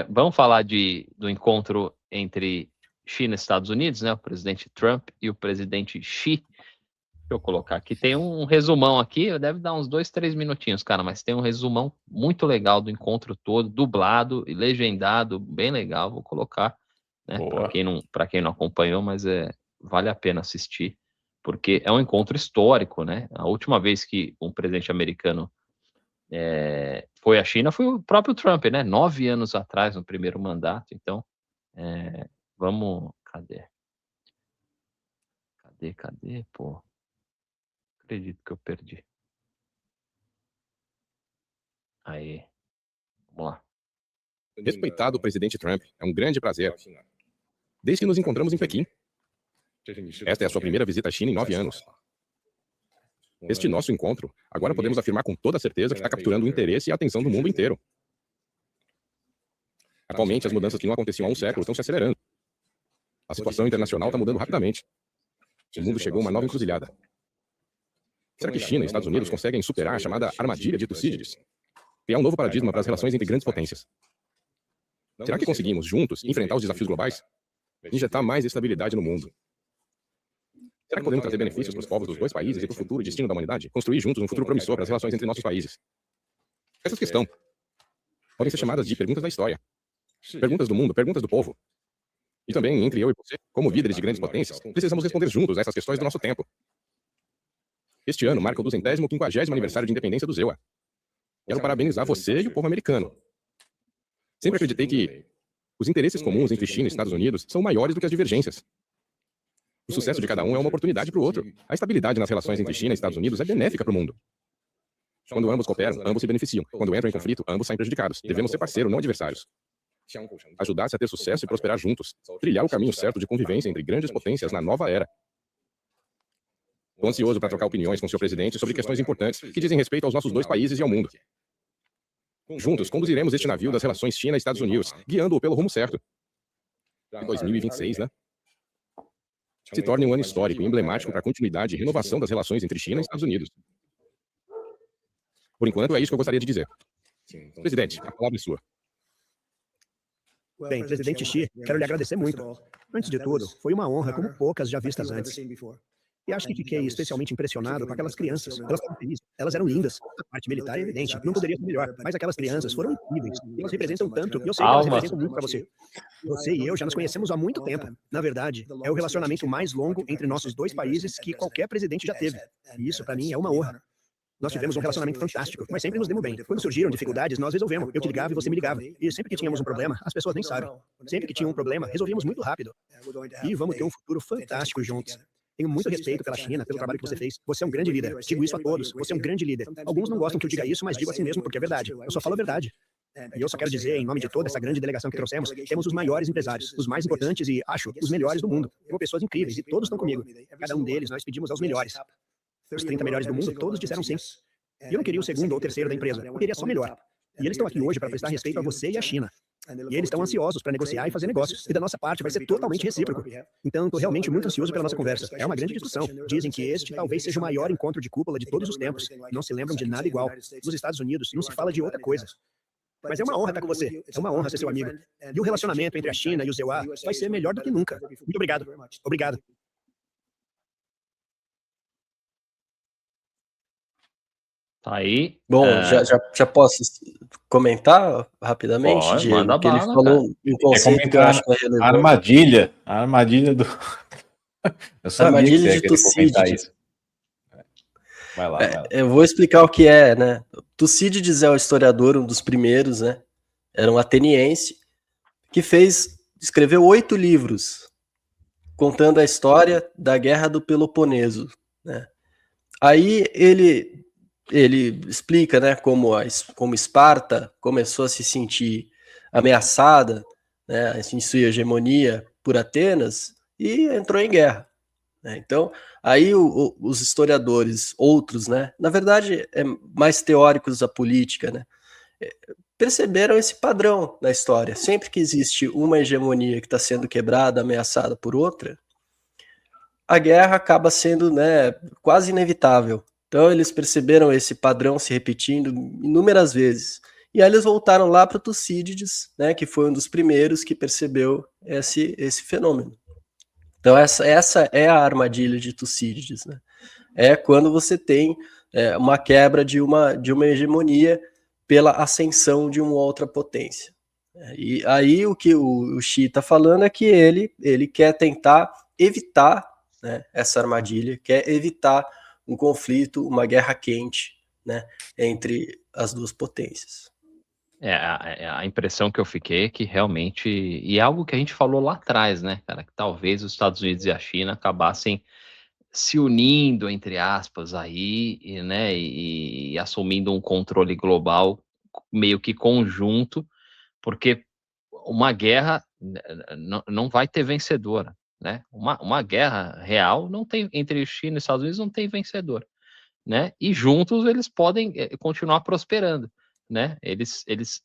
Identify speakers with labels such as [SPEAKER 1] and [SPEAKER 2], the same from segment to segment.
[SPEAKER 1] Vamos falar do encontro entre China e Estados Unidos, né? O presidente Trump e o presidente Xi. Deixa eu colocar aqui. Tem um resumão aqui, deve dar uns 2, 3 minutinhos, cara, mas tem um resumão muito legal do encontro todo, dublado e legendado, bem legal. Vou colocar, né? Para quem não acompanhou, mas vale a pena assistir, porque é um encontro histórico, né? A última vez que um presidente americano foi à China foi o próprio Trump, né? 9 anos atrás, no primeiro mandato. Então, vamos. Cadê, pô? Acredito que eu perdi. Aí, vamos lá.
[SPEAKER 2] Respeitado presidente Trump, é um grande prazer. Desde que nos encontramos em Pequim. Esta é a sua primeira visita à China em 9 anos. Este nosso encontro, agora podemos afirmar com toda certeza que está capturando o interesse e a atenção do mundo inteiro. Atualmente, as mudanças que não aconteciam há um século estão se acelerando. A situação internacional está mudando rapidamente. O mundo chegou a uma nova encruzilhada. Será que China e Estados Unidos conseguem superar a chamada armadilha de Tucídides? Criar um novo paradigma para as relações entre grandes potências? Será que conseguimos, juntos, enfrentar os desafios globais? Injetar mais estabilidade no mundo? Será que podemos trazer benefícios para os povos dos dois países e para o futuro e destino da humanidade? Construir juntos um futuro promissor para as relações entre nossos países? Essas questões podem ser chamadas de perguntas da história. Perguntas do mundo, perguntas do povo. E também, entre eu e você, como líderes de grandes potências, precisamos responder juntos a essas questões do nosso tempo. Este ano marca o 250º aniversário de independência do ZEUA. Quero parabenizar você e o povo americano. Sempre acreditei que os interesses comuns entre China e Estados Unidos são maiores do que as divergências. O sucesso de cada um é uma oportunidade para o outro. A estabilidade nas relações entre China e Estados Unidos é benéfica para o mundo. Quando ambos cooperam, ambos se beneficiam. Quando entram em conflito, ambos saem prejudicados. Devemos ser parceiros, não adversários. Ajudar-se a ter sucesso e prosperar juntos. Trilhar o caminho certo de convivência entre grandes potências na nova era. Estou ansioso para trocar opiniões com o seu presidente sobre questões importantes que dizem respeito aos nossos dois países e ao mundo. Juntos, conduziremos este navio das relações China e Estados Unidos, guiando-o pelo rumo certo. E 2026, né? Se torne um ano histórico e emblemático para a continuidade e renovação das relações entre China e Estados Unidos. Por enquanto, é isso que eu gostaria de dizer. Presidente, a palavra é sua.
[SPEAKER 3] Bem, presidente Xi, quero lhe agradecer muito. Antes de tudo, foi uma honra como poucas já vistas antes. E acho que fiquei especialmente impressionado com aquelas crianças. Elas estavam felizes, elas eram lindas. A parte militar é evidente, não poderia ser melhor. Mas aquelas crianças foram incríveis. E elas representam tanto, e eu sei que elas representam muito para você. Você e eu já nos conhecemos há muito tempo. Na verdade, é o relacionamento mais longo entre nossos dois países que qualquer presidente já teve. E isso, para mim, é uma honra. Nós tivemos um relacionamento fantástico, mas sempre nos demos bem. Quando surgiram dificuldades, nós resolvemos. Eu te ligava e você me ligava. E sempre que tínhamos um problema, as pessoas nem sabem. Sempre que tinha um problema, resolvíamos muito rápido. E vamos ter um futuro fantástico juntos. Tenho muito respeito pela China, pelo trabalho que você fez. Você é um grande líder. Digo isso a todos. Você é um grande líder. Alguns não gostam que eu diga isso, mas digo assim mesmo porque é verdade. Eu só falo a verdade. E eu só quero dizer, em nome de toda essa grande delegação que trouxemos, temos os maiores empresários, os mais importantes e, acho, os melhores do mundo. Tenho pessoas incríveis e todos estão comigo. Cada um deles nós pedimos aos melhores. Os 30 melhores do mundo, todos disseram sim. E eu não queria o segundo ou terceiro da empresa. Eu queria só melhor. E eles estão aqui hoje para prestar respeito a você e à China. E eles estão ansiosos para negociar e fazer negócios. E da nossa parte vai ser totalmente recíproco. Então, estou realmente muito ansioso pela nossa conversa. É uma grande discussão. Dizem que este talvez seja o maior encontro de cúpula de todos os tempos. Não se lembram de nada igual. Nos Estados Unidos não se fala de outra coisa. Mas é uma honra estar com você. É uma honra ser seu amigo. E o relacionamento entre a China e o ZEUA vai ser melhor do que nunca. Muito obrigado. Obrigado.
[SPEAKER 1] Tá aí.
[SPEAKER 4] Bom, já posso comentar rapidamente?
[SPEAKER 1] Pode,
[SPEAKER 4] Diego,
[SPEAKER 1] manda
[SPEAKER 4] que ele
[SPEAKER 1] bala,
[SPEAKER 4] falou um conceito que eu acho que é relevante.
[SPEAKER 5] A armadilha do... Eu sabia
[SPEAKER 4] Armadilha
[SPEAKER 5] que você ia
[SPEAKER 4] de
[SPEAKER 5] querer comentar
[SPEAKER 4] Tucídides.
[SPEAKER 5] isso. Vai lá.
[SPEAKER 4] Eu vou explicar o que é, né? Tucídides é o historiador, um dos primeiros, né? Era um ateniense que escreveu 8 livros contando a história da Guerra do Peloponeso, né? Aí ele explica, né, como Esparta começou a se sentir ameaçada, né, em sua hegemonia por Atenas, e entrou em guerra. Né? Então, aí os historiadores, outros, né, na verdade, mais teóricos da política, né, perceberam esse padrão na história. Sempre que existe uma hegemonia que está sendo quebrada, ameaçada por outra, a guerra acaba sendo, né, quase inevitável. Então eles perceberam esse padrão se repetindo inúmeras vezes. E aí eles voltaram lá para Tucídides, né, que foi um dos primeiros que percebeu esse fenômeno. Então essa é a armadilha de Tucídides, né? É quando você tem uma quebra de uma hegemonia pela ascensão de uma outra potência. E aí o que o Xi está falando é que ele quer tentar evitar, né, essa armadilha, quer evitar um conflito, uma guerra quente, né, entre as duas potências.
[SPEAKER 1] A impressão que eu fiquei é que realmente, e é algo que a gente falou lá atrás, né, cara, que talvez os Estados Unidos e a China acabassem se unindo, entre aspas, aí, né, e assumindo um controle global meio que conjunto, porque uma guerra não vai ter vencedora, né? Uma guerra real não tem, entre China e Estados Unidos não tem vencedor, né? E juntos eles podem continuar prosperando, né?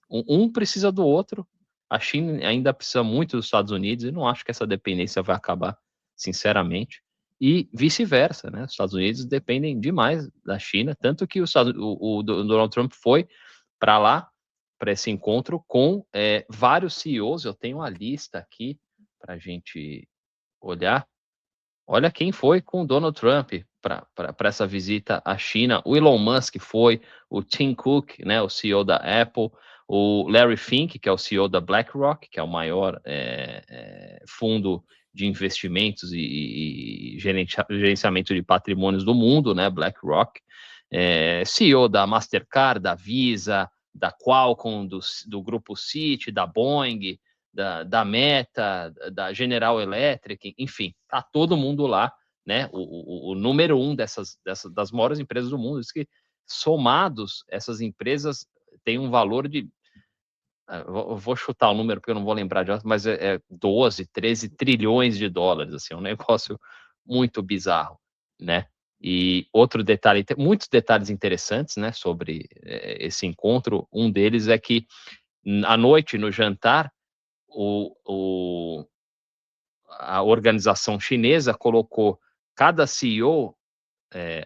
[SPEAKER 1] Um precisa do outro. A China ainda precisa muito dos Estados Unidos e não acho que essa dependência vai acabar, sinceramente. E vice-versa, né? Os Estados Unidos dependem demais da China, tanto que o Donald Trump foi para lá, para esse encontro, com vários CEOs. Eu tenho uma lista aqui para a gente olhar. Olha quem foi com o Donald Trump para essa visita à China. O Elon Musk foi, o Tim Cook, né, o CEO da Apple, o Larry Fink, que é o CEO da BlackRock, que é o maior fundo de investimentos e gerenciamento de patrimônios do mundo, né, BlackRock, CEO da Mastercard, da Visa, da Qualcomm, do grupo Citi, da Boeing, da Meta, da General Electric, enfim, tá todo mundo lá, né? O número um das maiores empresas do mundo. Diz que somados, essas empresas têm um valor de, eu vou chutar o número porque eu não vou lembrar de, mas 12, 13 trilhões de dólares, assim, um negócio muito bizarro, né? E outro detalhe, muitos detalhes interessantes, né, sobre esse encontro. Um deles é que à noite, no jantar, a organização chinesa colocou cada CEO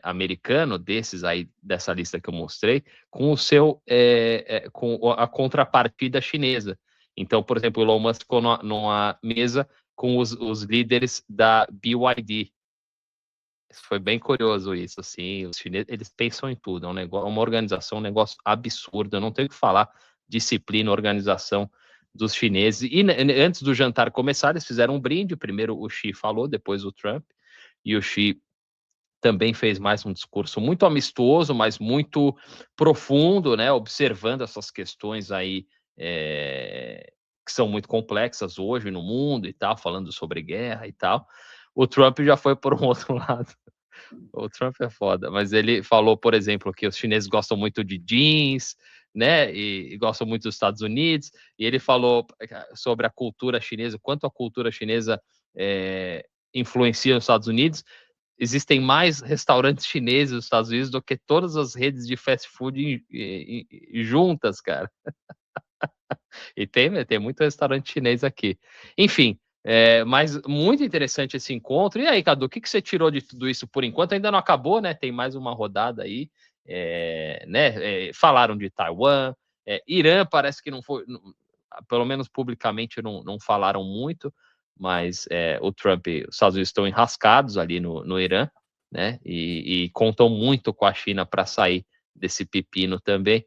[SPEAKER 1] americano desses aí, dessa lista que eu mostrei, com o seu com a contrapartida chinesa. Então, por exemplo, o Elon Musk ficou numa mesa com os líderes da BYD. Foi bem curioso isso, assim. Os chineses, eles pensam em tudo. É um negócio, uma organização, um negócio absurdo. Eu não tenho o que falar. Disciplina, organização dos chineses. E antes do jantar começar, eles fizeram um brinde. Primeiro o Xi falou, depois o Trump. E o Xi também fez mais um discurso muito amistoso, mas muito profundo, né? Observando essas questões aí que são muito complexas hoje no mundo e tal, falando sobre guerra e tal. O Trump já foi por um outro lado. O Trump é foda, mas ele falou, por exemplo, que os chineses gostam muito de jeans, né, e gostam muito dos Estados Unidos, e ele falou sobre a cultura chinesa, quanto a cultura chinesa influencia os Estados Unidos. Existem mais restaurantes chineses nos Estados Unidos do que todas as redes de fast food juntas, cara. E tem muito restaurante chinês aqui. Enfim, mas muito interessante esse encontro. E aí, Cadu, o que você tirou de tudo isso por enquanto? Ainda não acabou, né? Tem mais uma rodada aí. Né? Falaram de Taiwan. Irã parece que não foi, pelo menos publicamente não falaram muito, mas o Trump, os Estados Unidos estão enrascados ali no Irã, né? E contam muito com a China para sair desse pepino também.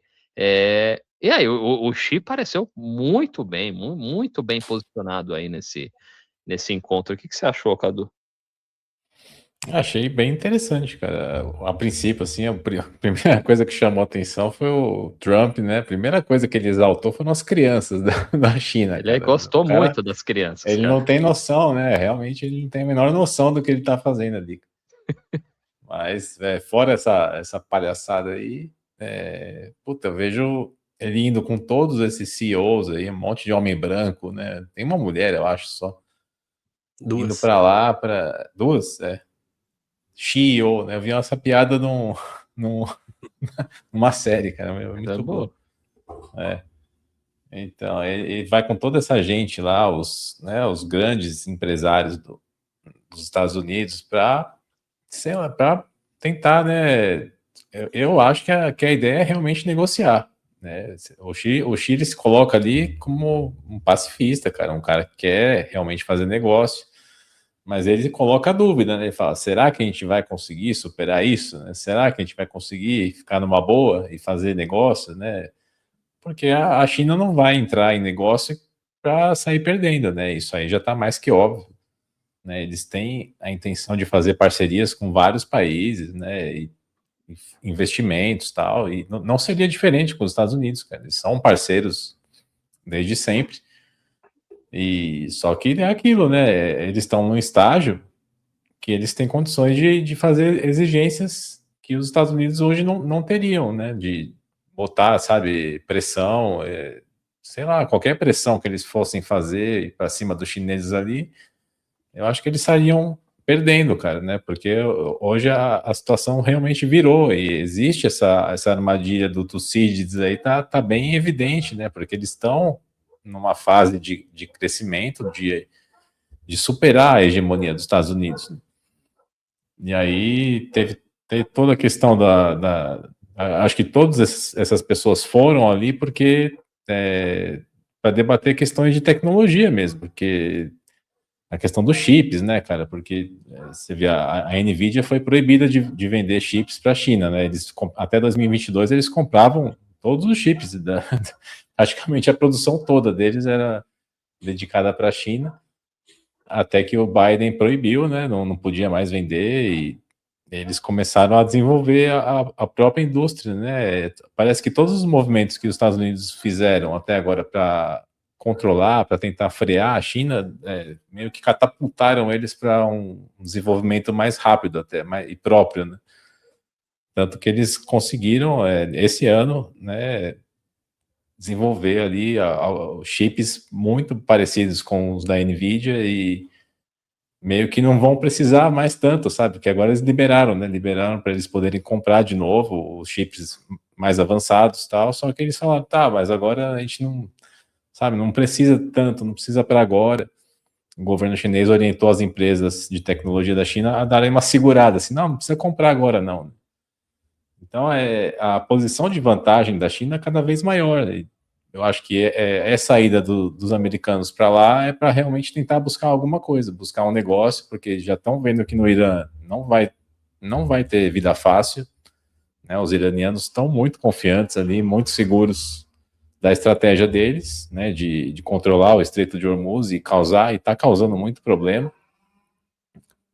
[SPEAKER 1] E aí, o Xi pareceu muito bem posicionado aí nesse encontro. O que você achou, Cadu?
[SPEAKER 5] Achei bem interessante, cara. A princípio, assim, a primeira coisa que chamou a atenção foi o Trump, né? A primeira coisa que ele exaltou foram as crianças da China,
[SPEAKER 1] Ele
[SPEAKER 5] cara.
[SPEAKER 1] gostou muito das crianças,
[SPEAKER 5] Ele
[SPEAKER 1] cara.
[SPEAKER 5] não tem noção, né? Realmente ele não tem a menor noção do que ele tá fazendo ali. Mas, fora essa palhaçada aí, puta, eu vejo ele indo com todos esses CEOs aí, um monte de homem branco, né? Tem uma mulher, eu acho, só.
[SPEAKER 4] Duas.
[SPEAKER 5] Indo pra lá, para duas, CEO, né? Eu vi essa piada numa série, cara, muito boa. Então, ele vai com toda essa gente lá, os grandes empresários dos Estados Unidos, para tentar, né? Eu acho que a ideia é realmente negociar, né? O Chile se coloca ali como um pacifista, cara, um cara que quer realmente fazer negócio, mas ele coloca a dúvida, né? Ele fala, será que a gente vai conseguir superar isso, né? Será que a gente vai conseguir ficar numa boa e fazer negócio, né? Porque a China não vai entrar em negócio para sair perdendo, né? Isso aí já está mais que óbvio, né? Eles têm a intenção de fazer parcerias com vários países, né? E investimentos, tal, e não seria diferente com os Estados Unidos, cara. Eles são parceiros desde sempre. E só que é aquilo, né? Eles estão num estágio que eles têm condições de fazer exigências que os Estados Unidos hoje não teriam, né? De botar, sabe, pressão, sei lá, qualquer pressão que eles fossem fazer para cima dos chineses ali, eu acho que eles estariam perdendo, cara, né? Porque hoje a situação realmente virou e existe essa armadilha do Tucídides aí, tá bem evidente, né? Porque eles estão numa fase de crescimento, de superar a hegemonia dos Estados Unidos. E aí teve toda a questão acho que todas essas pessoas foram ali porque para debater questões de tecnologia mesmo, porque a questão dos chips, né, cara, porque você vê, a NVIDIA foi proibida de vender chips para a China, né, até 2022 eles compravam todos os chips, praticamente a produção toda deles era dedicada para a China, até que o Biden proibiu, né, não podia mais vender e eles começaram a desenvolver a própria indústria, né, parece que todos os movimentos que os Estados Unidos fizeram até agora para controlar, para tentar frear a China, meio que catapultaram eles para um desenvolvimento mais rápido até, e próprio, né? Tanto que eles conseguiram, esse ano, né, desenvolver ali chips muito parecidos com os da NVIDIA e meio que não vão precisar mais tanto, sabe? Porque agora eles liberaram, né? Liberaram para eles poderem comprar de novo os chips mais avançados e tal, só que eles falaram, tá, mas agora a gente não, sabe, não precisa tanto, não precisa para agora. O governo chinês orientou as empresas de tecnologia da China a darem uma segurada, assim, não precisa comprar agora não. Então, a posição de vantagem da China é cada vez maior. Eu acho que essa ida dos americanos para lá é para realmente tentar buscar alguma coisa, buscar um negócio, porque já estão vendo que no Irã não vai ter vida fácil, né? Os iranianos estão muito confiantes ali, muito seguros da estratégia deles, né, de controlar o Estreito de Hormuz e está causando muito problema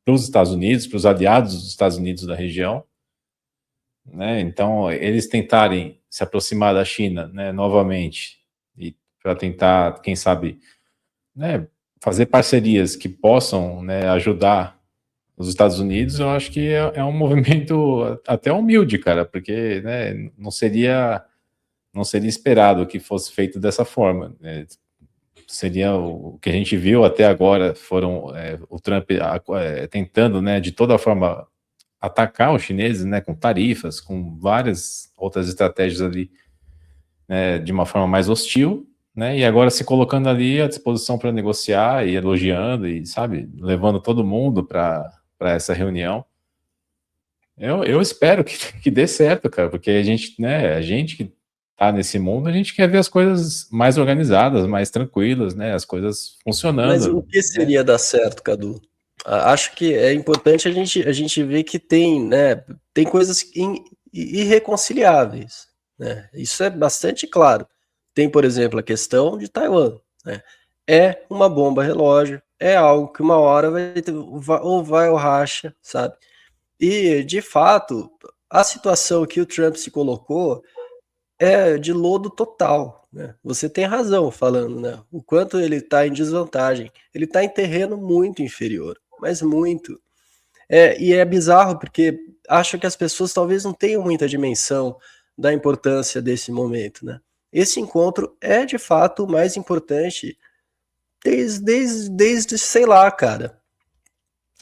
[SPEAKER 5] para os Estados Unidos, para os aliados dos Estados Unidos da região, né? Então eles tentarem se aproximar da China, né, novamente, e para tentar, quem sabe, né, fazer parcerias que possam, né, ajudar os Estados Unidos, eu acho que é um movimento até humilde, cara, porque, né, não seria esperado que fosse feito dessa forma, né? Seria o que a gente viu até agora, foram o Trump tentando, né, de toda forma atacar os chineses, né, com tarifas, com várias outras estratégias ali, né, de uma forma mais hostil, né, e agora se colocando ali à disposição para negociar e elogiando e, sabe, levando todo mundo para essa reunião. Eu espero que dê certo, cara, porque a gente que tá nesse mundo, a gente quer ver as coisas mais organizadas, mais tranquilas, né, as coisas funcionando.
[SPEAKER 4] Mas o que seria dar certo, Cadu? Acho que é importante a gente ver que tem, né, tem coisas irreconciliáveis, né? Isso é bastante claro. Tem, por exemplo, a questão de Taiwan, né? É uma bomba relógio, é algo que uma hora ou vai ou racha, sabe? E, de fato, a situação que o Trump se colocou é de lodo total, né? Você tem razão falando, né? O quanto ele está em desvantagem. Ele está em terreno muito inferior, mas muito. E é bizarro porque acho que as pessoas talvez não tenham muita dimensão da importância desse momento, né? Esse encontro é, de fato, o mais importante desde sei lá, cara.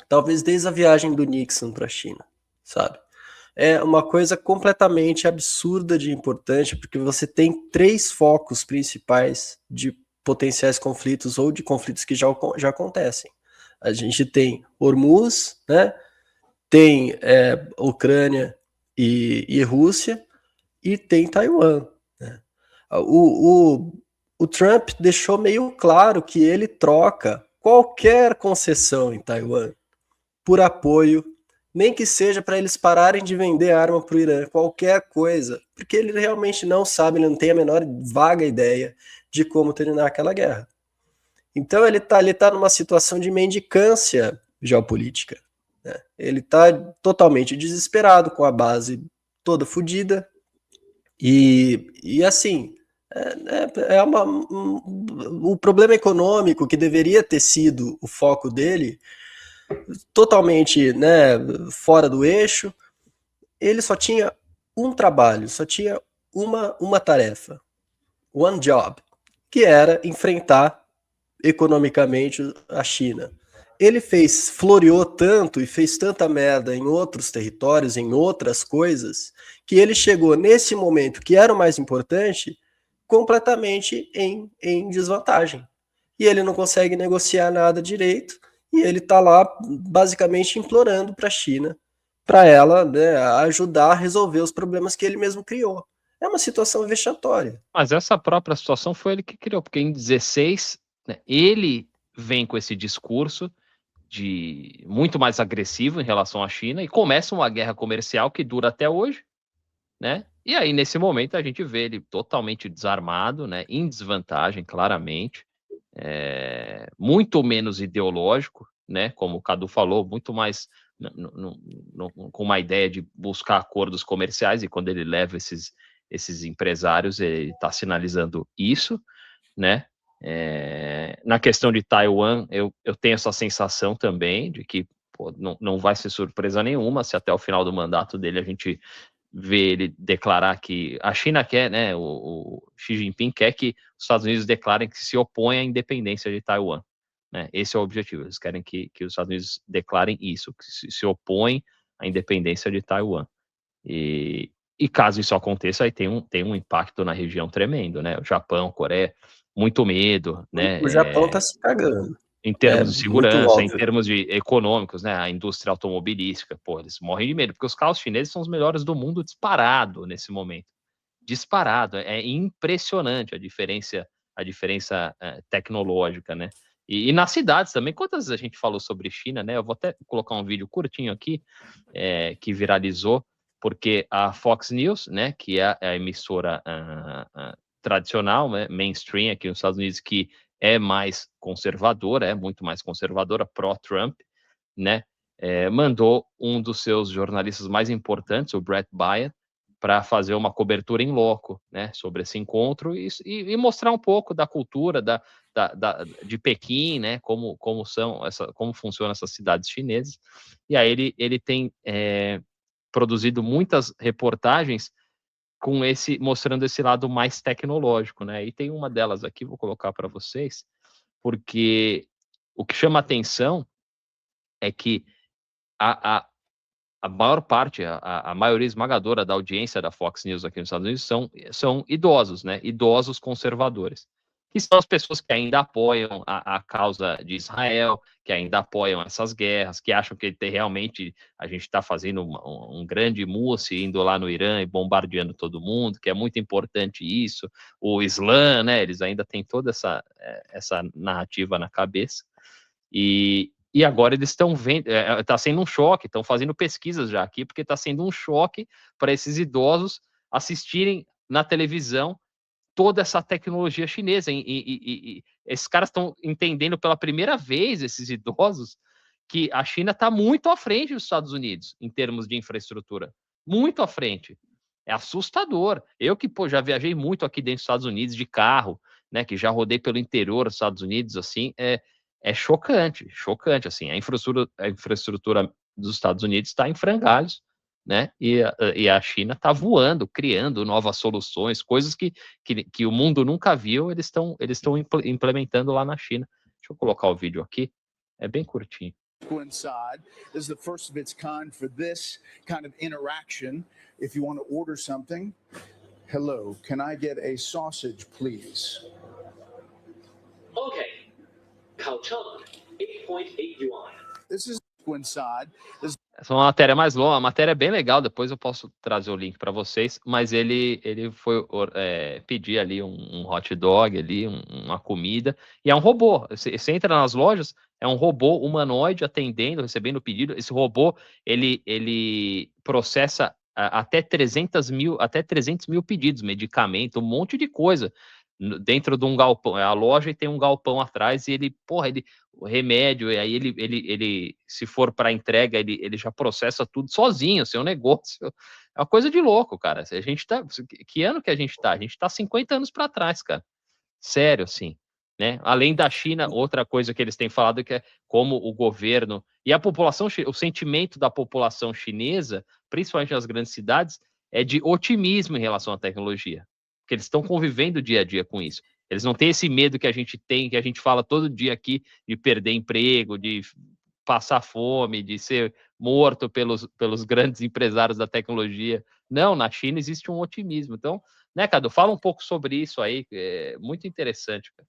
[SPEAKER 4] Talvez desde a viagem do Nixon para a China, sabe? É uma coisa completamente absurda de importante, porque você tem 3 focos principais de potenciais conflitos ou de conflitos que já acontecem. A gente tem Hormuz, né? Tem Ucrânia e Rússia, e tem Taiwan, né? O Trump deixou meio claro que ele troca qualquer concessão em Taiwan por apoio, nem que seja para eles pararem de vender arma para o Irã, qualquer coisa, porque ele realmente não sabe, ele não tem a menor vaga ideia de como terminar aquela guerra. Então ele tá numa situação de mendicância geopolítica, né? Ele está totalmente desesperado, com a base toda fodida, e assim, o problema econômico que deveria ter sido o foco dele, totalmente, né, fora do eixo. Ele só tinha um trabalho, só tinha uma tarefa, one job, que era enfrentar economicamente a China. Ele floreou tanto e fez tanta merda em outros territórios, em outras coisas, que ele chegou nesse momento, que era o mais importante, completamente em desvantagem. E ele não consegue negociar nada direito, e ele está lá basicamente implorando para a China, para ela, né, ajudar a resolver os problemas que ele mesmo criou. É uma situação vexatória.
[SPEAKER 1] Mas essa própria situação foi ele que criou, porque em 16, né, ele vem com esse discurso de muito mais agressivo em relação à China e começa uma guerra comercial que dura até hoje, né? E aí, nesse momento, a gente vê ele totalmente desarmado, né? Em desvantagem, claramente, muito menos ideológico, né? Como o Cadu falou, muito mais com uma ideia de buscar acordos comerciais, e quando ele leva esses empresários, ele está sinalizando isso, né? Na questão de Taiwan, eu tenho essa sensação também de que não vai ser surpresa nenhuma se até o final do mandato dele a gente vê ele declarar que a China quer, né, o Xi Jinping quer que os Estados Unidos declarem que se opõem à independência de Taiwan, né? Esse é o objetivo, eles querem que os Estados Unidos declarem isso, que se opõem à independência de Taiwan. E caso isso aconteça, aí tem um impacto na região tremendo, né? O Japão, Coreia, muito medo, né?
[SPEAKER 4] O Japão está se cagando.
[SPEAKER 1] Em termos de
[SPEAKER 4] muito
[SPEAKER 1] segurança, em
[SPEAKER 4] óbvio.
[SPEAKER 1] termos de econômicos, né? A indústria automobilística, pô, eles morrem de medo, porque os carros chineses são os melhores do mundo disparado nesse momento. Disparado. É impressionante a diferença tecnológica, né? E nas cidades também, quantas vezes a gente falou sobre China, né? Eu vou até colocar um vídeo curtinho aqui, que viralizou, porque a Fox News, né, que é a emissora tradicional, né, mainstream aqui nos Estados Unidos, que é mais conservadora, é muito mais conservadora, pró-Trump, né, mandou um dos seus jornalistas mais importantes, o Brett Baier, para fazer uma cobertura em loco, né, sobre esse encontro e mostrar um pouco da cultura de Pequim, né, como funcionam essas cidades chinesas. E aí ele tem produzido muitas reportagens mostrando esse lado mais tecnológico, né? E tem uma delas aqui, vou colocar para vocês, porque o que chama atenção é que a maior parte, a maioria esmagadora da audiência da Fox News aqui nos Estados Unidos são idosos, né? Idosos conservadores, que são as pessoas que ainda apoiam a causa de Israel, que ainda apoiam essas guerras, que acham que realmente a gente está fazendo um grande mousse indo lá no Irã e bombardeando todo mundo, que é muito importante isso, o Islã, né? Eles ainda têm toda essa narrativa na cabeça. E agora eles estão vendo, está sendo um choque, estão fazendo pesquisas já aqui, porque está sendo um choque para esses idosos assistirem na televisão toda essa tecnologia chinesa. E esses caras estão entendendo pela primeira vez, esses idosos, que a China está muito à frente dos Estados Unidos em termos de infraestrutura. Muito à frente. É assustador. Eu que já viajei muito aqui dentro dos Estados Unidos de carro, né, que já rodei pelo interior dos Estados Unidos, assim, é chocante, assim, a infraestrutura dos Estados Unidos está em frangalhos, né, e a China está voando, criando novas soluções, coisas que o mundo nunca viu, eles estão implementando lá na China. Deixa eu colocar o vídeo aqui, é bem curtinho.
[SPEAKER 6] Inside. This is the first of its kind for this kind of interaction. If you want to order something, hello, can I get a sausage, please?
[SPEAKER 7] Okay. 烤肠 8.8 yuan.
[SPEAKER 6] This is inside.
[SPEAKER 1] Essa é uma matéria mais longa, a matéria é bem legal, depois eu posso trazer o link para vocês, mas ele foi pedir ali um hot dog, ali, uma comida, e é um robô. Você entra nas lojas, é um robô humanoide atendendo, recebendo o pedido. Esse robô, ele processa até 300 mil pedidos, medicamento, um monte de coisa dentro de um galpão. A loja e tem um galpão atrás e ele, o remédio, e aí ele se for para entrega, ele já processa tudo sozinho, seu negócio. É uma coisa de louco, cara. A gente tá, que ano que a gente tá? A gente tá 50 anos para trás, cara. Sério, assim, né? Além da China, outra coisa que eles têm falado que é como o governo e a população, o sentimento da população chinesa, principalmente nas grandes cidades, é de otimismo em relação à tecnologia, porque eles estão convivendo dia a dia com isso. Eles não têm esse medo que a gente tem, que a gente fala todo dia aqui, de perder emprego, de passar fome, de ser morto pelos grandes empresários da tecnologia. Não, na China existe um otimismo. Então, né, Cadu, fala um pouco sobre isso aí, é muito interessante, cara.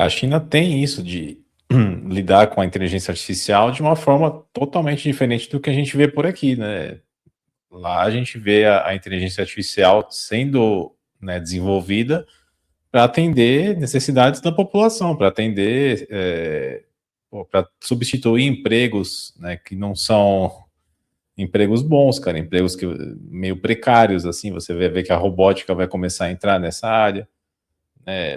[SPEAKER 5] A China tem isso de lidar com a inteligência artificial de uma forma totalmente diferente do que a gente vê por aqui, né? Lá a gente vê a inteligência artificial sendo, né, desenvolvida para atender necessidades da população, para atender, para substituir empregos, né, que não são empregos bons, cara, empregos meio precários, assim. Você vai ver que a robótica vai começar a entrar nessa área,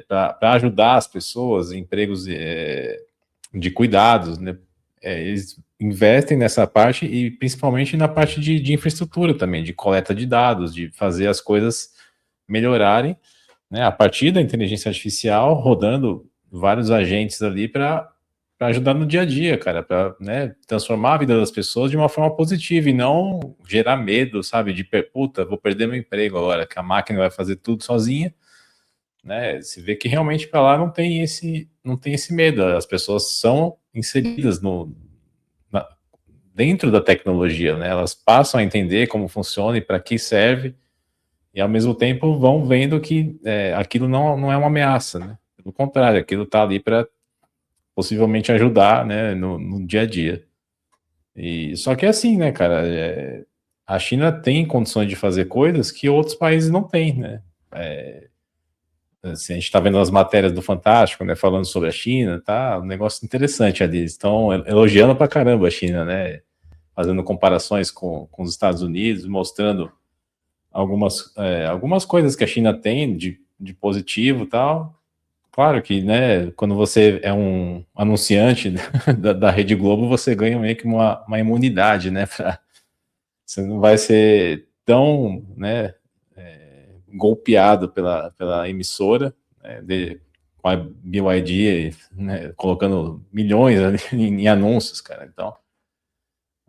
[SPEAKER 5] para ajudar as pessoas, empregos de cuidados, né? Eles investem nessa parte e principalmente na parte de infraestrutura também, de coleta de dados, de fazer as coisas melhorarem, né, a partir da inteligência artificial, rodando vários agentes ali para ajudar no dia a dia, cara, para, né, transformar a vida das pessoas de uma forma positiva e não gerar medo, sabe, de puta, vou perder meu emprego agora, que a máquina vai fazer tudo sozinha, né? Se vê que realmente para lá não tem esse medo, as pessoas são inseridas dentro da tecnologia, né? Elas passam a entender como funciona e para que serve, e ao mesmo tempo vão vendo que aquilo não é uma ameaça, né? Pelo contrário, aquilo está ali para possivelmente ajudar, né, no dia a dia. E só que é assim, né, cara, a China tem condições de fazer coisas que outros países não têm, né? Assim, a gente está vendo as matérias do Fantástico, né, falando sobre a China, tá um negócio interessante ali. Eles estão elogiando pra caramba a China, né, fazendo comparações com os Estados Unidos, mostrando algumas coisas que a China tem de positivo e tal. Claro que, né, quando você é um anunciante da Rede Globo, você ganha meio que uma imunidade, né, você não vai ser tão, né, golpeado pela emissora, né, com a BYD, né, colocando milhões ali em anúncios, cara. Então,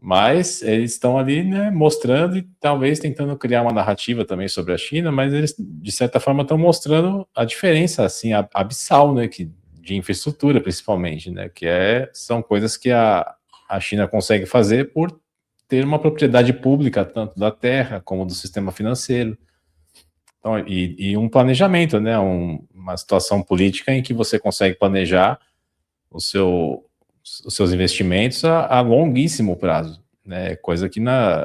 [SPEAKER 5] mas eles estão ali, né, mostrando e talvez tentando criar uma narrativa também sobre a China, mas eles, de certa forma, estão mostrando a diferença, assim, abissal, né, de infraestrutura, principalmente, né, que são coisas que a China consegue fazer por ter uma propriedade pública, tanto da terra como do sistema financeiro. Então, e um planejamento, né, uma situação política em que você consegue planejar os seus investimentos a longuíssimo prazo, né, coisa que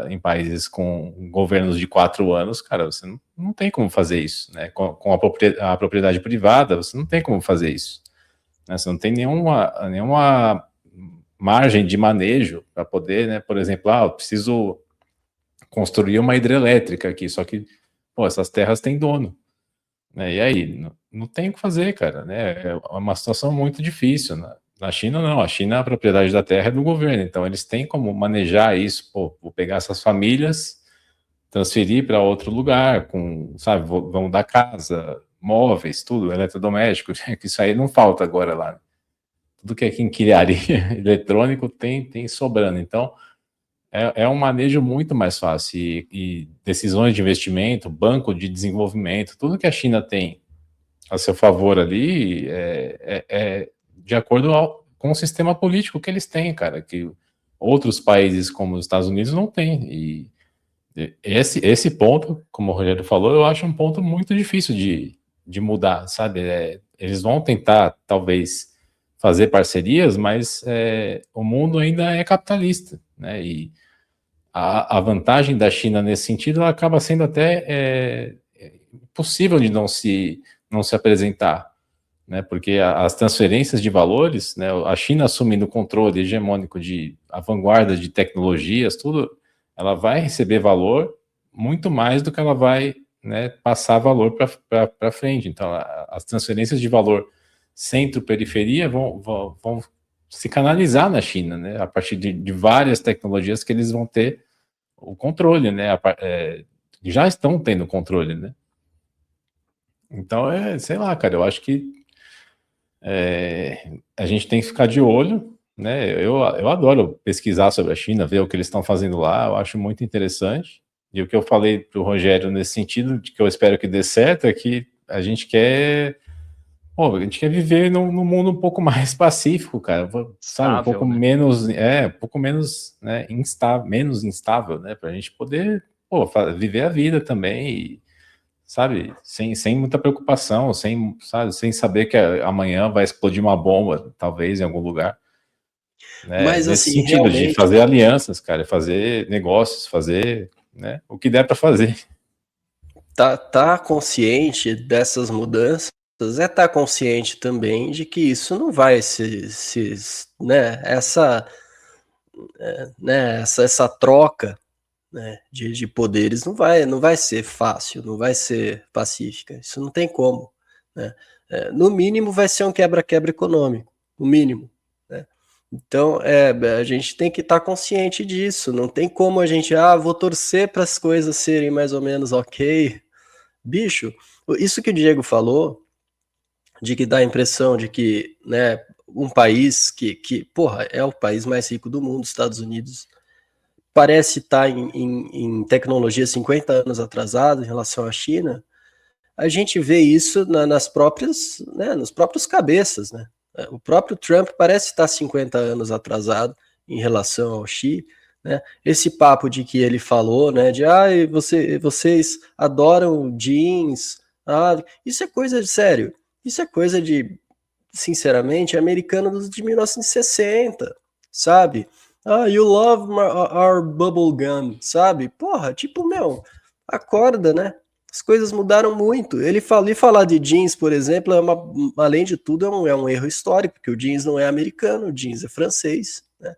[SPEAKER 5] em países com governos de 4 anos, cara, você não tem como fazer isso, né, com a propriedade privada, você não tem como fazer isso, né, você não tem nenhuma margem de manejo para poder, né, por exemplo, eu preciso construir uma hidrelétrica aqui, só que essas terras têm dono, né? E aí, não tem o que fazer, cara, né? É uma situação muito difícil. Na China, não. A China, a propriedade da terra é do governo, então eles têm como manejar isso. Vou pegar essas famílias, transferir para outro lugar, sabe, vão dar casa, móveis, tudo, eletrodoméstico, que isso aí não falta agora lá. Tudo que é quinquilharia eletrônico tem sobrando. Então, é um manejo muito mais fácil, e decisões de investimento, banco de desenvolvimento, tudo que a China tem a seu favor ali é de acordo com o sistema político que eles têm, cara, que outros países como os Estados Unidos não têm. E esse ponto, como o Rogério falou, eu acho um ponto muito difícil de mudar, sabe? Eles vão tentar, talvez, fazer parcerias, mas o mundo ainda é capitalista, né? E a vantagem da China nesse sentido ela acaba sendo até possível de não se apresentar, né? Porque as transferências de valores, né? A China assumindo o controle hegemônico a vanguarda de tecnologias, tudo, ela vai receber valor muito mais do que ela vai, né, passar valor para frente. Então, as transferências de valor centro-periferia vão se canalizar na China, né? A partir de várias tecnologias que eles vão ter o controle, né? Já estão tendo controle, né? Então, sei lá, cara, eu acho que a gente tem que ficar de olho, né? Eu adoro pesquisar sobre a China, ver o que eles estão fazendo lá, eu acho muito interessante. E o que eu falei para o Rogério nesse sentido, de que eu espero que dê certo, é que a gente quer viver num mundo um pouco mais pacífico, cara, sabe? Um pouco menos, né, menos instável, né? Para a gente poder, viver a vida também, e, sabe? Sem muita preocupação, sem saber que amanhã vai explodir uma bomba, talvez, em algum lugar. Né?
[SPEAKER 4] Mas,
[SPEAKER 5] Nesse
[SPEAKER 4] assim,
[SPEAKER 5] sentido,
[SPEAKER 4] realmente,
[SPEAKER 5] de fazer alianças, cara, fazer negócios, fazer, né, o que der para fazer.
[SPEAKER 4] tá consciente dessas mudanças, tá consciente também de que isso não vai né, essa troca, né, de poderes não vai ser fácil, não vai ser pacífica, isso não tem como, né? No mínimo vai ser um quebra-quebra econômico, no mínimo, né? Então, a gente tem que estar consciente disso, não tem como a gente, vou torcer para as coisas serem mais ou menos ok. Bicho, isso que o Diego falou, de que dá a impressão de que, né, um país porra, é o país mais rico do mundo, Estados Unidos, parece estar em tecnologia 50 anos atrasado em relação à China, a gente vê isso nas próprios cabeças, né? O próprio Trump parece estar 50 anos atrasado em relação ao Xi, né? Esse papo de que ele falou, né, de vocês adoram jeans, isso é coisa de sério, isso é coisa de, sinceramente, americano de 1960, sabe? You love our bubble gum, sabe? Porra, tipo, acorda, né? As coisas mudaram muito. Ele falar de jeans, por exemplo, além de tudo, é um erro histórico, porque o jeans não é americano, o jeans é francês, né?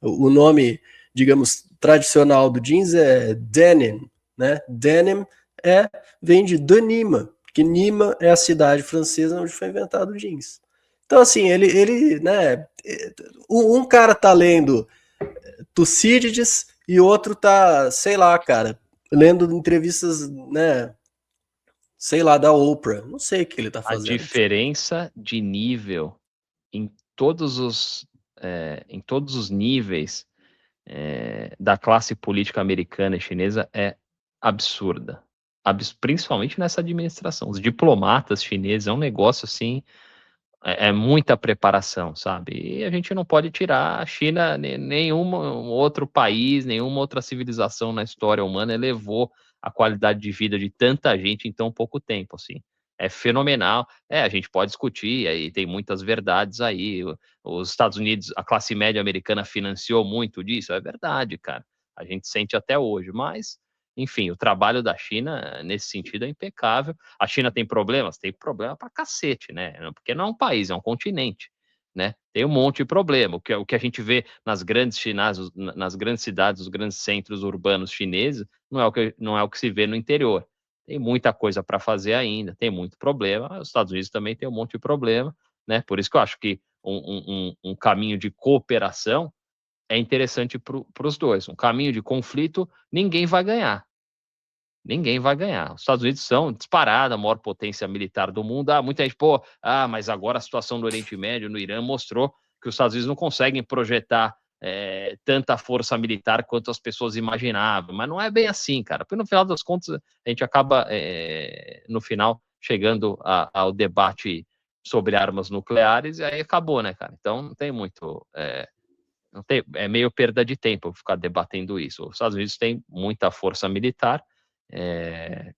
[SPEAKER 4] O nome, digamos, tradicional do jeans é denim, né? Denim vem de Nîmes, que Nîmes é a cidade francesa onde foi inventado o jeans. Então, assim, ele né? Um cara tá lendo Tucídides e outro tá, sei lá, cara, lendo entrevistas, né? Sei lá, da Oprah. Não sei o que ele tá fazendo.
[SPEAKER 1] A diferença de nível em todos os níveis da classe política americana e chinesa é absurda. Principalmente nessa administração. Os diplomatas chineses é um negócio assim, muita preparação, sabe? E a gente não pode tirar a China, nenhum outro país, nenhuma outra civilização na história humana elevou a qualidade de vida de tanta gente em tão pouco tempo, assim. É fenomenal. A gente pode discutir, aí tem muitas verdades aí. Os Estados Unidos, a classe média americana financiou muito disso, é verdade, cara. A gente sente até hoje, mas, enfim, o trabalho da China, nesse sentido, é impecável. A China tem problemas? Tem problema pra cacete, né? Porque não é um país, é um continente, né? Tem um monte de problema. O que a gente vê nas grandes cidades, os grandes centros urbanos chineses, não é o que se vê no interior. Tem muita coisa para fazer ainda, tem muito problema. Os Estados Unidos também tem um monte de problema, né? Por isso que eu acho que um caminho de cooperação é interessante para os dois. Um caminho de conflito, ninguém vai ganhar. Ninguém vai ganhar. Os Estados Unidos são disparada a maior potência militar do mundo. Muita gente, mas agora a situação no Oriente Médio, no Irã, mostrou que os Estados Unidos não conseguem projetar tanta força militar quanto as pessoas imaginavam. Mas não é bem assim, cara. Porque no final das contas, a gente acaba, no final, chegando ao debate sobre armas nucleares e aí acabou, né, cara? Então não tem muito... é meio perda de tempo ficar debatendo isso. Os Estados Unidos têm muita força militar,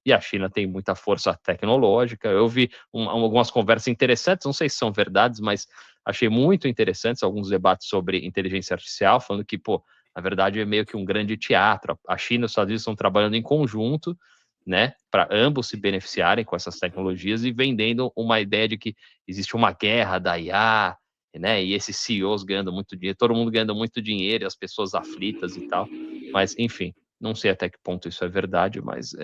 [SPEAKER 1] E a China tem muita força tecnológica. Eu vi algumas conversas interessantes, não sei se são verdades, mas achei muito interessantes alguns debates sobre inteligência artificial, falando que, pô, na verdade é meio que um grande teatro. A China e os Estados Unidos estão trabalhando em conjunto, né, para ambos se beneficiarem com essas tecnologias e vendendo uma ideia de que existe uma guerra da IA, né, e esses CEOs ganhando muito dinheiro, todo mundo ganhando muito dinheiro e as pessoas aflitas e tal. Mas, enfim, não sei até que ponto isso é verdade, mas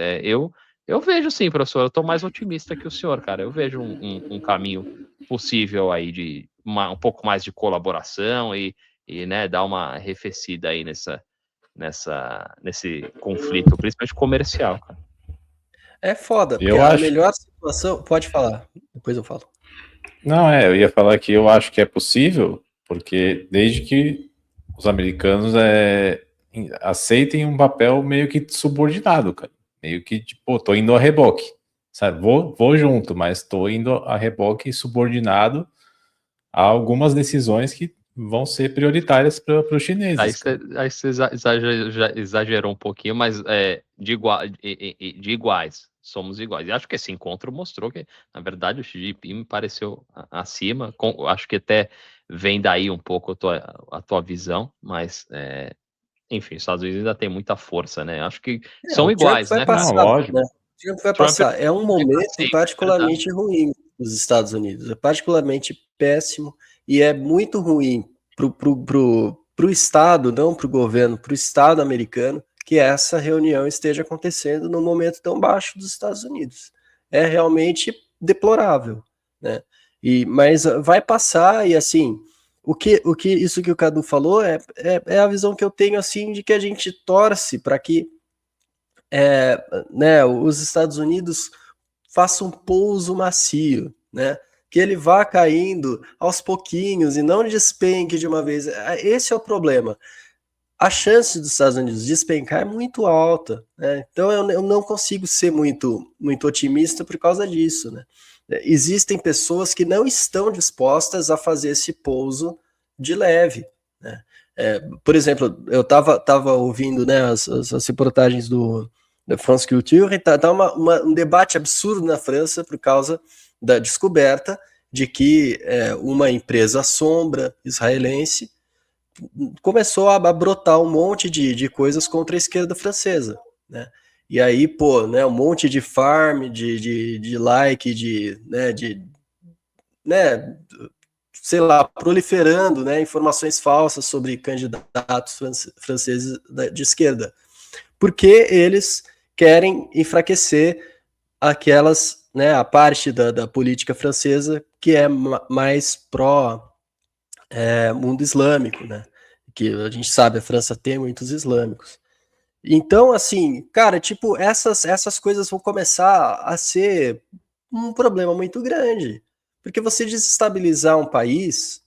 [SPEAKER 1] eu vejo sim, professor, eu estou mais otimista que o senhor, cara. Eu vejo um caminho possível aí de um pouco mais de colaboração e né, dar uma arrefecida aí nesse conflito, principalmente comercial, cara.
[SPEAKER 4] É foda, porque
[SPEAKER 5] Eu
[SPEAKER 4] a
[SPEAKER 5] acho.
[SPEAKER 4] melhor situação... Pode falar, depois eu falo.
[SPEAKER 5] Não, eu ia falar que eu acho que é possível, porque desde que os americanos aceitem um papel meio que subordinado, cara. Meio que, tipo, tô indo a reboque, sabe? Vou junto, mas tô indo a reboque e subordinado a algumas decisões que vão ser prioritárias para os chineses.
[SPEAKER 1] Aí você exagerou um pouquinho, mas de iguais, somos iguais. E acho que esse encontro mostrou que, na verdade, o Xi Jinping me pareceu acima. Acho que até vem daí um pouco a tua visão, mas, enfim, os Estados Unidos ainda tem muita força, né? Acho que são
[SPEAKER 4] O Trump
[SPEAKER 1] iguais,
[SPEAKER 4] vai
[SPEAKER 1] né,
[SPEAKER 4] passar,
[SPEAKER 5] Não, lógico.
[SPEAKER 4] né? O Trump vai
[SPEAKER 1] Trump
[SPEAKER 4] passar. É um momento
[SPEAKER 1] sim,
[SPEAKER 4] particularmente ruim dos Estados Unidos. É particularmente péssimo e é muito ruim pro Estado, não pro governo, pro Estado americano, que essa reunião esteja acontecendo num momento tão baixo dos Estados Unidos. É realmente deplorável, né? Mas vai passar e assim, isso que o Cadu falou é a visão que eu tenho assim de que a gente torce para que né, os Estados Unidos façam um pouso macio, né? Que ele vá caindo aos pouquinhos e não despenque de uma vez. Esse é o problema. A chance dos Estados Unidos despencar é muito alta, né? Então eu não consigo ser muito otimista por causa disso, né? Existem pessoas que não estão dispostas a fazer esse pouso de leve, né? Por exemplo, eu estava ouvindo, né, as reportagens da France Culture, tá um debate absurdo na França por causa da descoberta de que uma empresa sombra israelense começou a brotar um monte de coisas contra a esquerda francesa, né? E aí, pô, né, um monte de farm, de like, né, sei lá, proliferando, né, informações falsas sobre candidatos franceses de esquerda, porque eles querem enfraquecer aquelas, né, a parte da política francesa que é mais pró mundo islâmico, né? Que a gente sabe, a França tem muitos islâmicos. Então, assim, cara, tipo, essas coisas vão começar a ser um problema muito grande. Porque você desestabilizar um país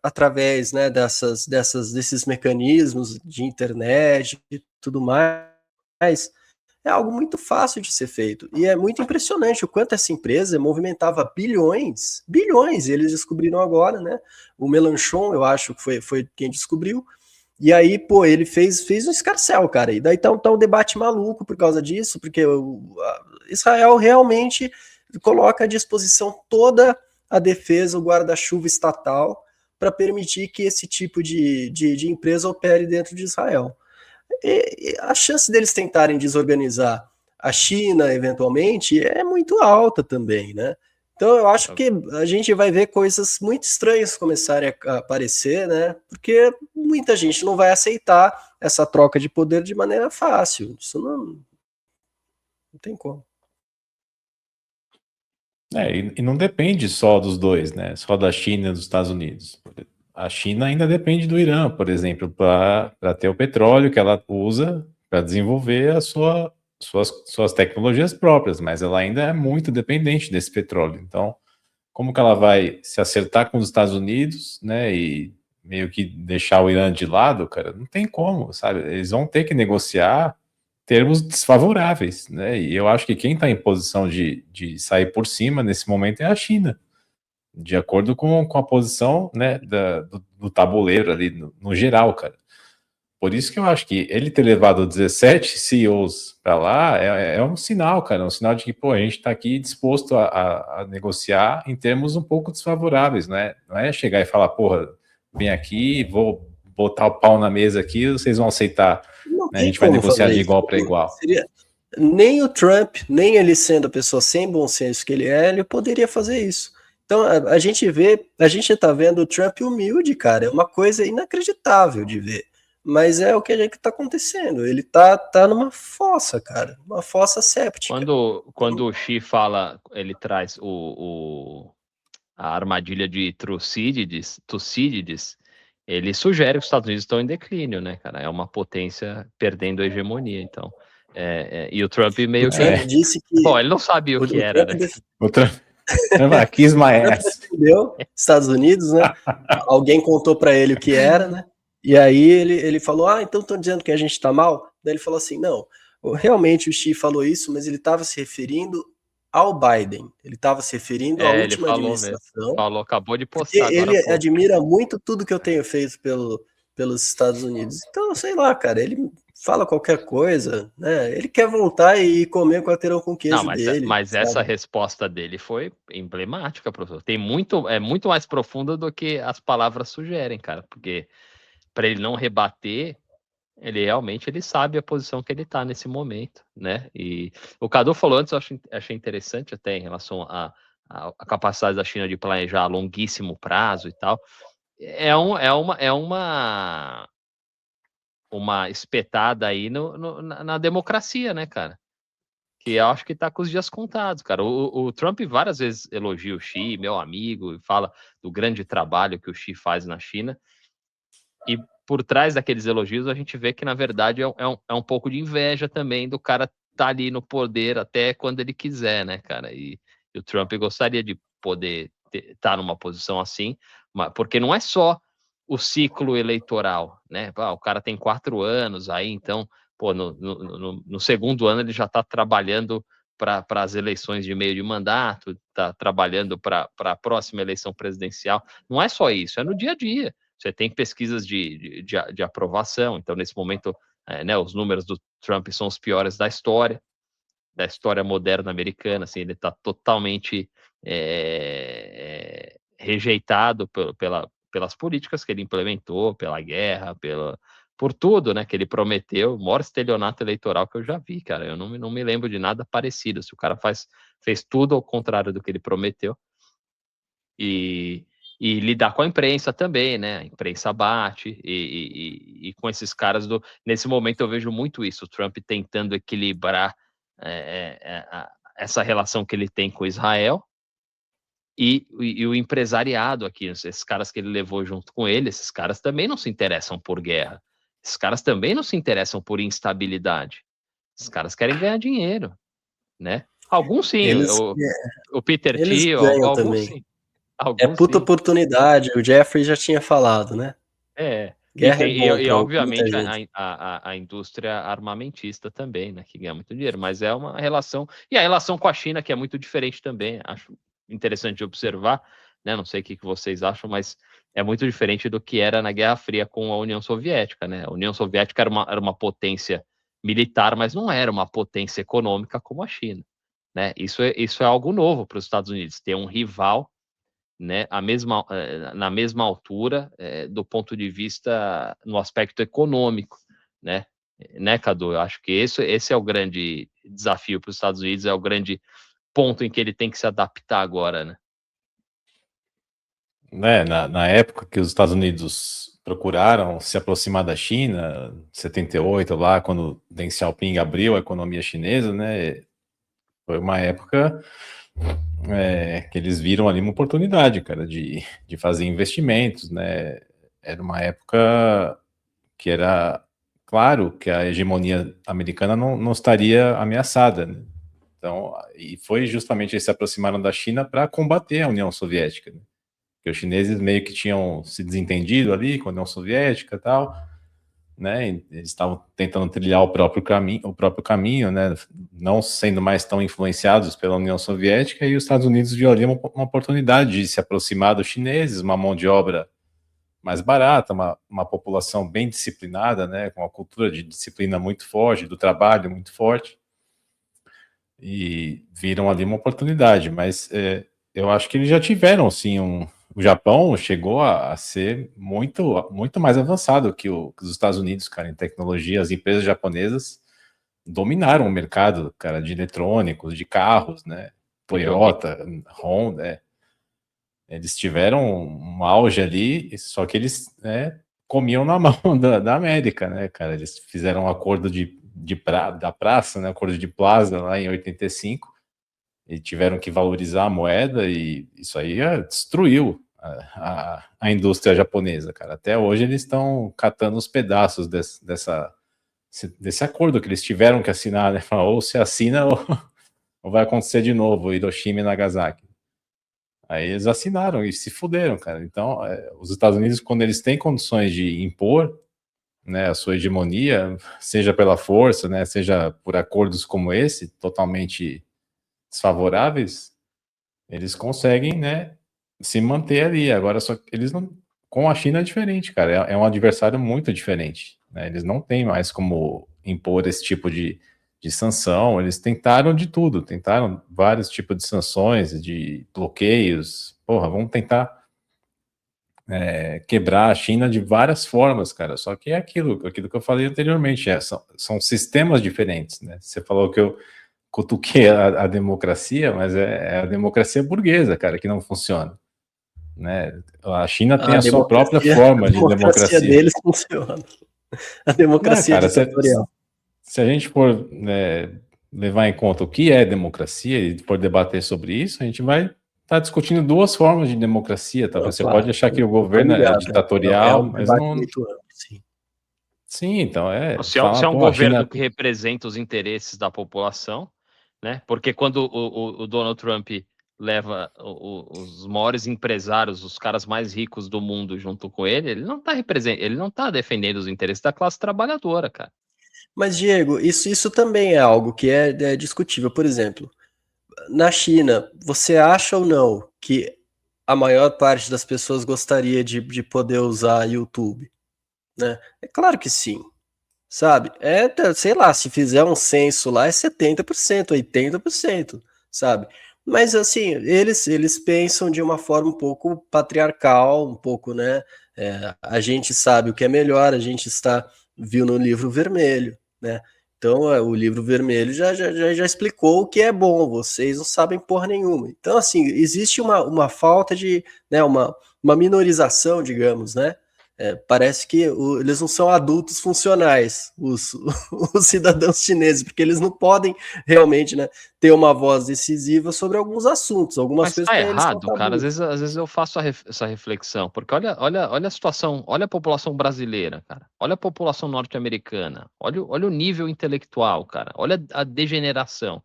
[SPEAKER 4] através, né, desses mecanismos de internet e tudo mais, é algo muito fácil de ser feito. E é muito impressionante o quanto essa empresa movimentava bilhões, e eles descobriram agora, né? O Melanchon, eu acho que foi quem descobriu. E aí, pô, ele fez um escarcéu, cara. E daí tá um debate maluco por causa disso, porque Israel realmente coloca à disposição toda a defesa, o guarda-chuva estatal, para permitir que esse tipo de empresa opere dentro de Israel. E a chance deles tentarem desorganizar a China, eventualmente, é muito alta também, né? Então eu acho que a gente vai ver coisas muito estranhas começarem a aparecer, né? Porque muita gente não vai aceitar essa troca de poder de maneira fácil. Isso não tem como.
[SPEAKER 5] E não depende só dos dois, né? Só da China e dos Estados Unidos. A China ainda depende do Irã, por exemplo, para ter o petróleo que ela usa para desenvolver suas tecnologias próprias, mas ela ainda é muito dependente desse petróleo. Então, como que ela vai se acertar com os Estados Unidos, né, e meio que deixar o Irã de lado, cara? Não tem como, sabe? Eles vão ter que negociar termos desfavoráveis, né? E eu acho que quem está em posição de sair por cima nesse momento é a China, de acordo com a posição, né, do tabuleiro ali no geral, cara. por isso que eu acho que ele ter levado 17 CEOs para lá é um sinal, cara, um sinal de que, pô, a gente está aqui disposto a negociar em termos um pouco desfavoráveis, né? Não é chegar e falar, porra, vem aqui, vou botar o pau na mesa aqui, vocês vão aceitar,
[SPEAKER 4] Não
[SPEAKER 5] né? A
[SPEAKER 4] tem
[SPEAKER 5] gente vai
[SPEAKER 4] como
[SPEAKER 5] negociar
[SPEAKER 4] fazer
[SPEAKER 5] de
[SPEAKER 4] isso.
[SPEAKER 5] igual para igual.
[SPEAKER 4] Nem o Trump, nem ele sendo a pessoa sem bom senso que ele é, ele poderia fazer isso. Então a gente tá vendo o Trump humilde, cara, é uma coisa inacreditável de ver. Mas é o que está acontecendo. Ele tá numa fossa, cara, uma fossa séptica.
[SPEAKER 1] Quando o Xi fala, ele traz a armadilha de Tucídides, ele sugere que os Estados Unidos estão em declínio, né, cara? É uma potência perdendo a hegemonia, então. E o Trump meio
[SPEAKER 4] O Trump disse que...
[SPEAKER 1] Bom, ele não sabia o que era, né?
[SPEAKER 5] O Trump quis mais.
[SPEAKER 4] Defendeu Estados Unidos, né? Alguém contou para ele o que era, né? E aí ele falou, então estão dizendo que a gente tá mal? Daí ele falou assim, não, realmente o Xi falou isso, mas ele estava se referindo ao Biden, ele estava se referindo à última administração.
[SPEAKER 1] Falou, acabou de postar.
[SPEAKER 4] Ele admira muito tudo que eu tenho feito pelos Estados Unidos. Então, sei lá, cara, ele fala qualquer coisa, né? Ele quer voltar e comer quarteirão com queijo dele.
[SPEAKER 1] Mas essa resposta dele foi emblemática, professor. É muito mais profunda do que as palavras sugerem, cara, porque para ele não rebater, ele realmente sabe a posição que ele está nesse momento, né? E o Cadu falou antes, eu achei interessante até em relação à capacidade da China de planejar a longuíssimo prazo e tal. É uma espetada aí na democracia, né, cara? Que eu acho que tá com os dias contados, cara. O Trump várias vezes elogia o Xi, meu amigo, e fala do grande trabalho que o Xi faz na China. E por trás daqueles elogios, a gente vê que, na verdade, é um pouco de inveja também do cara tá ali no poder até quando ele quiser, né, cara? E o Trump gostaria de poder estar numa posição assim, porque não é só o ciclo eleitoral, né? O cara tem 4 anos aí, então, pô, no segundo ano ele já está trabalhando para as eleições de meio de mandato, está trabalhando para a próxima eleição presidencial. Não é só isso, é no dia a dia. Você tem pesquisas de aprovação, então nesse momento, né, os números do Trump são os piores da história moderna americana, assim, ele está totalmente rejeitado pelas políticas que ele implementou, pela guerra, por tudo, né, que ele prometeu, o maior estelionato eleitoral que eu já vi, cara, eu não me lembro de nada parecido, se o cara fez tudo ao contrário do que ele prometeu, e lidar com a imprensa também, né? A imprensa bate e com esses caras nesse momento eu vejo muito isso, o Trump tentando equilibrar essa relação que ele tem com Israel e o empresariado aqui, esses caras que ele levou junto com ele, esses caras também não se interessam por guerra, esses caras também não se interessam por instabilidade, esses caras querem ganhar dinheiro, né? Alguns sim, o Peter Thiel, alguns sim.
[SPEAKER 4] Puta oportunidade, o Jeffrey já tinha falado, né?
[SPEAKER 1] E obviamente a indústria armamentista também, né, que ganha muito dinheiro, mas é uma relação, e a relação com a China que é muito diferente também, acho interessante de observar, né, não sei o que vocês acham, mas é muito diferente do que era na Guerra Fria com a União Soviética, né, a União Soviética era uma potência militar, mas não era uma potência econômica como a China, né, isso é algo novo para os Estados Unidos, ter um rival, né, na mesma altura do ponto de vista no aspecto econômico, né, Cadu? Eu acho que esse é o grande desafio para os Estados Unidos, é o grande ponto em que ele tem que se adaptar agora, né?
[SPEAKER 5] Na época que os Estados Unidos procuraram se aproximar da China, 78 lá, quando Deng Xiaoping abriu a economia chinesa, né, foi uma época que eles viram ali uma oportunidade, cara, de fazer investimentos, né? Era uma época que era claro que a hegemonia americana não estaria ameaçada, né? Então, e foi justamente eles se aproximaram da China para combater a União Soviética, né? Porque os chineses meio que tinham se desentendido ali com a União Soviética e tal, né? Eles estavam tentando trilhar o próprio caminho, né? Não sendo mais tão influenciados pela União Soviética, e os Estados Unidos viam ali uma oportunidade de se aproximar dos chineses, uma mão de obra mais barata, uma população bem disciplinada, né, com uma cultura de disciplina muito forte, do trabalho muito forte, e viram ali uma oportunidade, mas eu acho que eles já tiveram, sim, o Japão chegou a ser muito, muito mais avançado que os Estados Unidos, cara, em tecnologia. As empresas japonesas dominaram o mercado, cara, de eletrônicos, de carros, né, Toyota, Honda, eles tiveram um auge ali, só que eles, né, comiam na mão da América, né, cara, eles fizeram um acordo da praça, né, acordo de Plaza lá em 85, e tiveram que valorizar a moeda, e isso aí destruiu a indústria japonesa, cara. Até hoje eles estão catando os pedaços desse acordo que eles tiveram que assinar, né, ou se assina ou vai acontecer de novo, Hiroshima e Nagasaki. Aí eles assinaram e se fuderam, cara. Então, os Estados Unidos, quando eles têm condições de impor, né, a sua hegemonia, seja pela força, né, seja por acordos como esse, totalmente desfavoráveis, eles conseguem, né, se manter ali. Agora, só que eles não... Com a China é diferente, cara. É um adversário muito diferente, né? Eles não têm mais como impor esse tipo de sanção. Eles tentaram de tudo, tentaram vários tipos de sanções, de bloqueios. Porra, vamos tentar quebrar a China de várias formas, cara. Só que é aquilo que eu falei anteriormente, são sistemas diferentes, né? Você falou que eu cutuquei a democracia, mas é a democracia burguesa, cara, que não funciona, né? A China tem a sua própria forma de democracia.
[SPEAKER 4] A democracia deles funciona. A democracia
[SPEAKER 5] cara,
[SPEAKER 4] ditatorial.
[SPEAKER 5] Se a gente for levar em conta o que é democracia e for debater sobre isso, a gente vai estar discutindo duas formas de democracia, tá? Você pode achar que o governo é ditatorial, mas não...
[SPEAKER 4] Muito amplo, sim.
[SPEAKER 5] Sim, então
[SPEAKER 1] Se é um governo que representa os interesses da população, né? Porque quando o Donald Trump leva os maiores empresários, os caras mais ricos do mundo junto com ele não tá defendendo os interesses da classe trabalhadora, cara.
[SPEAKER 4] Mas, Diego, isso também é algo que é discutível. Por exemplo, na China, você acha ou não que a maior parte das pessoas gostaria de poder usar YouTube? Né? É claro que sim, sabe? Sei lá, se fizer um censo lá é 70%, 80%, sabe? Mas assim, eles pensam de uma forma um pouco patriarcal, um pouco, né? A gente sabe o que é melhor, a gente viu no livro vermelho, né? Então, o livro vermelho já explicou o que é bom, vocês não sabem porra nenhuma. Então, assim, existe uma falta de, né, uma minorização, digamos, né? Parece que eles não são adultos funcionais, os cidadãos chineses, porque eles não podem realmente, né, ter uma voz decisiva sobre alguns assuntos, algumas coisas.
[SPEAKER 1] Mas tá errado, cara. Às vezes eu faço essa reflexão, porque olha a situação, olha a população brasileira, cara. Olha a população norte-americana. Olha o nível intelectual, cara. Olha a degeneração.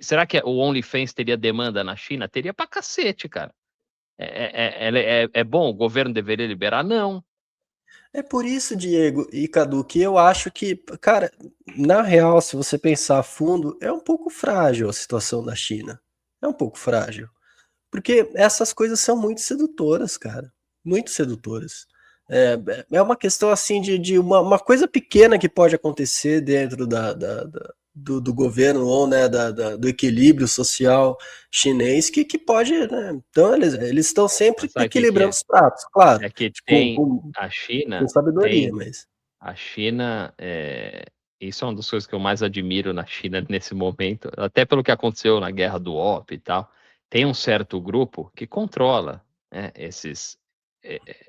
[SPEAKER 1] Será que o OnlyFans teria demanda na China? Teria pra cacete, cara. É bom? O governo deveria liberar? Não.
[SPEAKER 4] É por isso, Diego e Cadu, que eu acho que, cara, na real, se você pensar a fundo, é um pouco frágil a situação da China. É um pouco frágil. Porque essas coisas são muito sedutoras, cara. Muito sedutoras. É uma questão, assim, de uma coisa pequena que pode acontecer dentro do governo ou, né, do equilíbrio social chinês que pode, né? Então eles estão sempre equilibrando os pratos, claro.
[SPEAKER 1] É que tem a China,
[SPEAKER 4] com sabedoria, mas
[SPEAKER 1] a China, isso é uma das coisas que eu mais admiro na China nesse momento, até pelo que aconteceu na guerra do OP e tal. Tem um certo grupo que controla, né, esses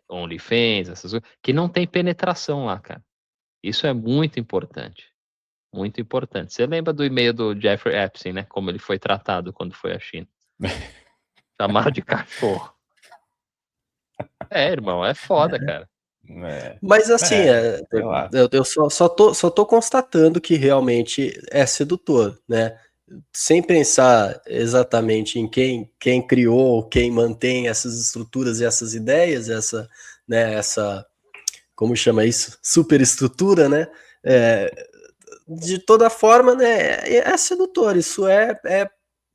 [SPEAKER 1] OnlyFans, essas coisas, que não tem penetração lá, cara. Isso é muito importante. Muito importante. Você lembra do e-mail do Jeffrey Epstein, né? Como ele foi tratado quando foi à China. Chamaram de cachorro. Irmão, é foda, cara.
[SPEAKER 4] Mas assim, eu só tô constatando que realmente é sedutor, né? Sem pensar exatamente em quem criou, quem mantém essas estruturas e essas ideias, essa como chama isso? Superestrutura, né? De toda forma, né? É sedutor. Isso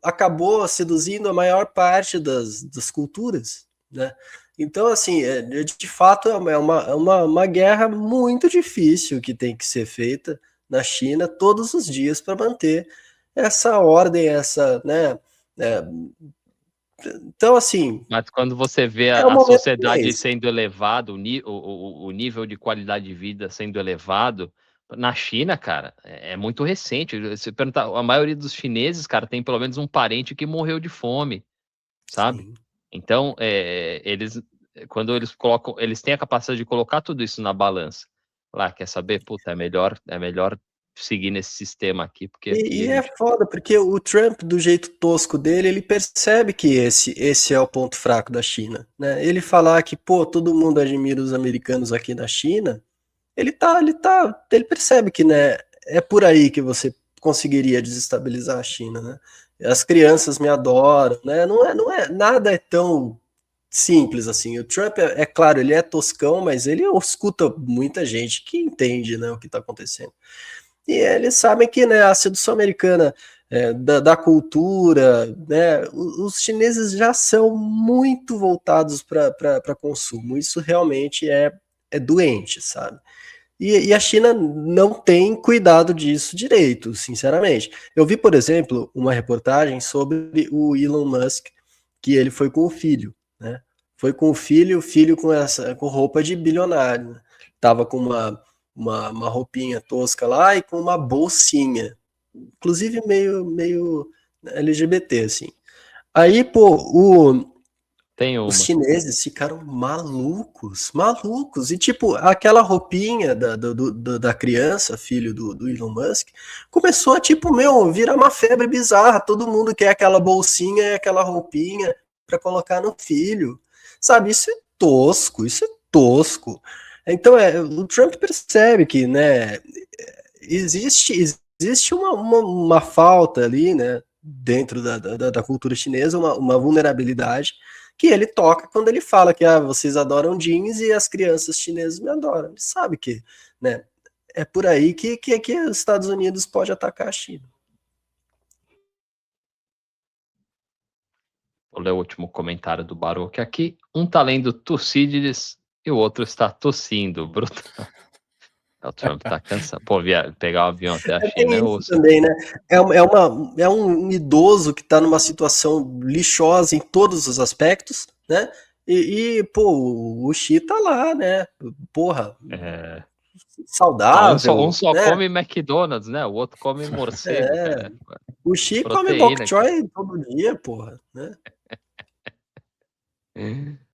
[SPEAKER 4] acabou seduzindo a maior parte das culturas, né? Então, assim, de fato, uma guerra muito difícil que tem que ser feita na China todos os dias para manter essa ordem, essa, né? Então, assim,
[SPEAKER 1] Mas quando você vê
[SPEAKER 4] é o
[SPEAKER 1] a
[SPEAKER 4] momento que é
[SPEAKER 1] sociedade
[SPEAKER 4] esse.
[SPEAKER 1] sendo elevado, o nível de qualidade de vida sendo elevado, na China, cara, é muito recente. Se perguntar, a maioria dos chineses, cara, tem pelo menos um parente que morreu de fome, sabe?
[SPEAKER 4] Sim.
[SPEAKER 1] Então, eles, quando eles colocam, eles têm a capacidade de colocar tudo isso na balança. Lá, quer saber? Puta, é melhor seguir nesse sistema aqui, porque aqui
[SPEAKER 4] E
[SPEAKER 1] a
[SPEAKER 4] é
[SPEAKER 1] gente.
[SPEAKER 4] foda, porque o Trump, do jeito tosco dele, ele percebe que esse é o ponto fraco da China, né? Ele falar que, pô, todo mundo admira os americanos aqui na China, ele percebe que, né, é por aí que você conseguiria desestabilizar a China, né? As crianças me adoram, né? Nada é tão simples assim. O Trump, é claro, ele é toscão, mas ele escuta muita gente que entende, né, o que está acontecendo. E eles sabem que, né, a sedução americana da cultura, né, os chineses já são muito voltados para consumo. Isso realmente é doente, sabe? E a China não tem cuidado disso direito, sinceramente. Eu vi, por exemplo, uma reportagem sobre o Elon Musk, que ele foi com o filho, né? Foi com o filho com roupa de bilionário, né? Tava com uma roupinha tosca lá e com uma bolsinha, inclusive meio LGBT, assim. Aí, pô,
[SPEAKER 1] Tem
[SPEAKER 4] os
[SPEAKER 1] uma.
[SPEAKER 4] chineses ficaram malucos. E, tipo, aquela roupinha da criança, filho do Elon Musk, começou a, tipo, virar uma febre bizarra. Todo mundo quer aquela bolsinha e aquela roupinha para colocar no filho. Sabe, isso é tosco. Então, o Trump percebe que, né, existe uma falta ali, né, dentro da cultura chinesa, uma vulnerabilidade que ele toca quando ele fala que vocês adoram jeans e as crianças chinesas me adoram. Ele sabe que, né, é por aí que os Estados Unidos pode atacar a China.
[SPEAKER 1] Vou ler o último comentário do Baruch aqui. Um tá lendo Tucídides e o outro está tossindo. Brutal. O Trump tá cansado. Pô, pegar o avião até a China é
[SPEAKER 4] Tem isso
[SPEAKER 1] osso.
[SPEAKER 4] também, né? É um idoso que está numa situação lixosa em todos os aspectos, né? Pô, o Xi tá lá, né? Porra,
[SPEAKER 1] É... Não, um
[SPEAKER 4] saudável,
[SPEAKER 1] só
[SPEAKER 4] né?
[SPEAKER 1] come McDonald's, né? O outro come morcego,
[SPEAKER 4] É,
[SPEAKER 1] cara.
[SPEAKER 4] o Xi come bok
[SPEAKER 1] Proteína, cara.
[SPEAKER 4] choy todo dia, porra, né?